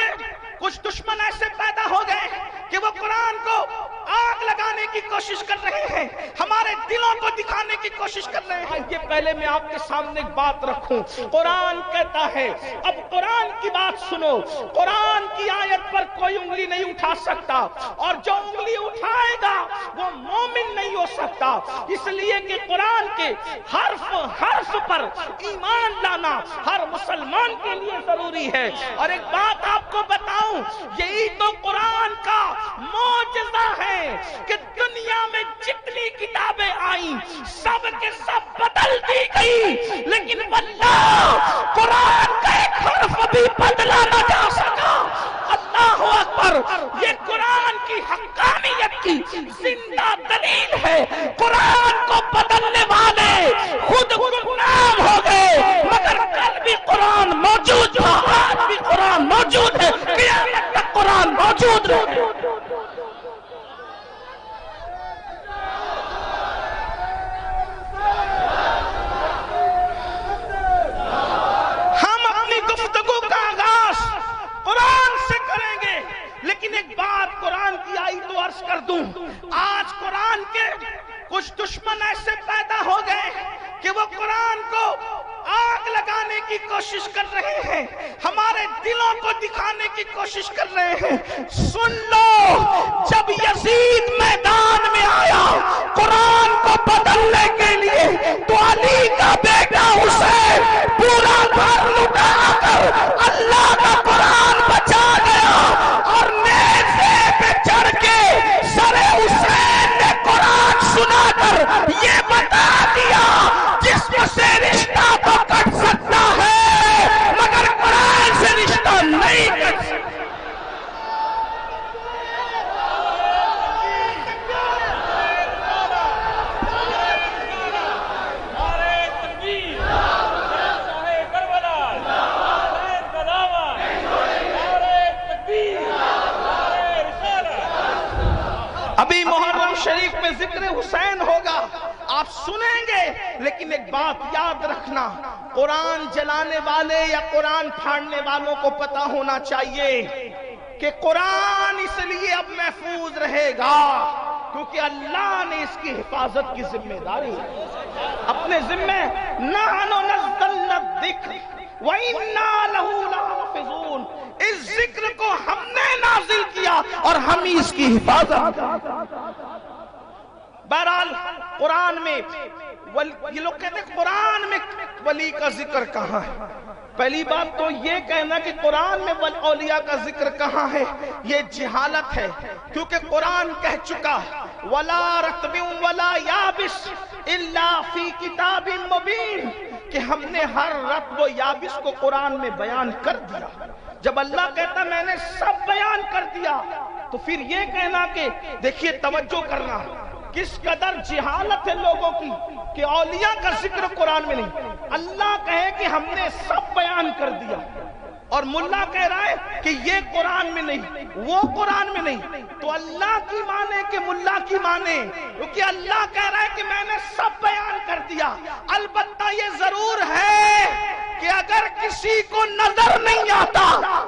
کے کچھ دشمن ایسے پیدا ہو گئے کہ وہ قرآن کو آگ لگانے کی کوشش کر رہے ہیں، ہمارے دلوں کو دکھانے کی کوشش کر رہے ہیں۔ یہ پہلے میں آپ کے سامنے ایک بات رکھوں، قرآن کہتا ہے، اب قرآن کی بات سنو، قرآن کی آیت پر کوئی انگلی نہیں اٹھا سکتا، اور جو انگلی اٹھائے گا وہ مومن نہیں ہو سکتا، اس لیے کہ قرآن کے حرف پر ایمان لانا ہر مسلمان کے لیے ضروری ہے۔ اور ایک بات آپ کو بتاؤں، یہی تو قرآن کا معجزہ ہے کہ دنیا میں جتنی کتابیں آئیں سب کے سب بدل دی گئی، لیکن واللہ قرآن کا ایک حرف بھی بدلا نہ جا سکا۔ اللہ اکبر، یہ قرآن کی حقانیت کی زندہ دلیل ہے۔ قرآن کو بدلنے والے خود گمنام ہو گئے، مگر کل بھی قرآن موجود تھا، آج بھی قرآن موجود ہے، قیامت تک قرآن موجود رہے۔ ہم اپنی گفتگو کا آغاز قرآن سے کریں گے، لیکن ایک بات قرآن کی آئی تو عرض کر دوں، آج قرآن کے کچھ دشمن ایسے پیدا ہو گئے کہ وہ قرآن کو آگ لگانے کی کوشش کر رہے ہیں، ہمارے دلوں کو دکھانے کی کوشش کر رہے ہیں۔ سن لو، جب یزید میدان میں آیا قرآن کو بدلنے کے لیے تو علی کا بیٹا حسین پورا گھر لٹا کر اللہ کا قرآن بچا گیا، اور نیزے پہ چڑھ کے سر حسین نے قرآن سنا کر یہ بتا دیا، جسم سے رشتہ تو کٹ سکتا ہے مگر قرآن سے رشتہ نہیں کٹ سکتا۔ ابھی محرم شریف میں ذکر حسین ہوگا، آپ سنیں گے، لیکن ایک بات یاد رکھنا، قرآن جلانے والے یا قرآن پھاڑنے والوں کو پتا ہونا چاہیے کہ قرآن اس لیے اب محفوظ رہے گا کیونکہ اللہ نے اس کی حفاظت کی ذمہ داری اپنے ذمہ، نحن نزلنا الذکر وَإِنَّا لَهُ لَحَافِظُونَ، اس ذکر کو ہم نے نازل کیا اور ہم ہی اس کی حفاظت۔ بہرحال قرآن میں یہ لوگ کہتے ہیں قرآن میں ولی کا ذکر کہاں ہے؟ پہلی بات تو یہ کہنا کہ قرآن میں اولیاء کا ذکر کہاں ہے، یہ جہالت ہے، کیونکہ قرآن کہہ چکا وَلَا رَطْبٍ وَلَا يَابِسٍ إِلَّا فِي كِتَابٍ مُبِينٍ، کہ ہم نے ہر رطب و یابس کو قرآن میں بیان کر دیا۔ جب اللہ کہتا میں نے سب بیان کر دیا تو پھر یہ کہنا کہ دیکھیے توجہ کرنا، کس قدر جہالت ہے لوگوں کی کہ اولیاء کا ذکر قرآن میں نہیں، اللہ کہے کہ ہم نے سب بیان کر دیا، اور ملا کہہ رہا ہے کہ یہ قرآن میں نہیں، وہ قرآن میں نہیں، تو اللہ کی مانے کہ ملا کی مانے، کیونکہ اللہ کہہ رہا ہے کہ میں نے سب بیان کر دیا۔ البتہ یہ ضرور ہے کہ اگر کسی کو نظر نہیں آتا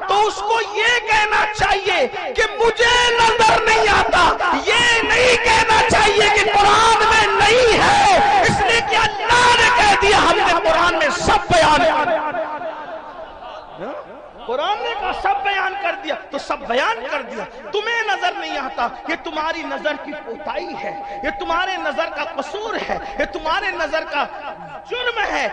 تو اس کو یہ کہنا چاہیے کہ مجھے نظر نہیں آتا، یہ نہیں کہنا چاہیے کہ قرآن میں نہیں ہے، اس لیے کہ اللہ نے کہہ دیا ہم نے قرآن میں سب بیان کر دیا۔ قرآن نے کہا سب بیان کر دیا تو سب بیان کر دیا۔ تمہیں نظر نہیں آتا، یہ تمہاری نظر کی کوتاہی ہے، یہ تمہارے نظر کا قصور ہے، یہ تمہارے نظر کا جرم ہے۔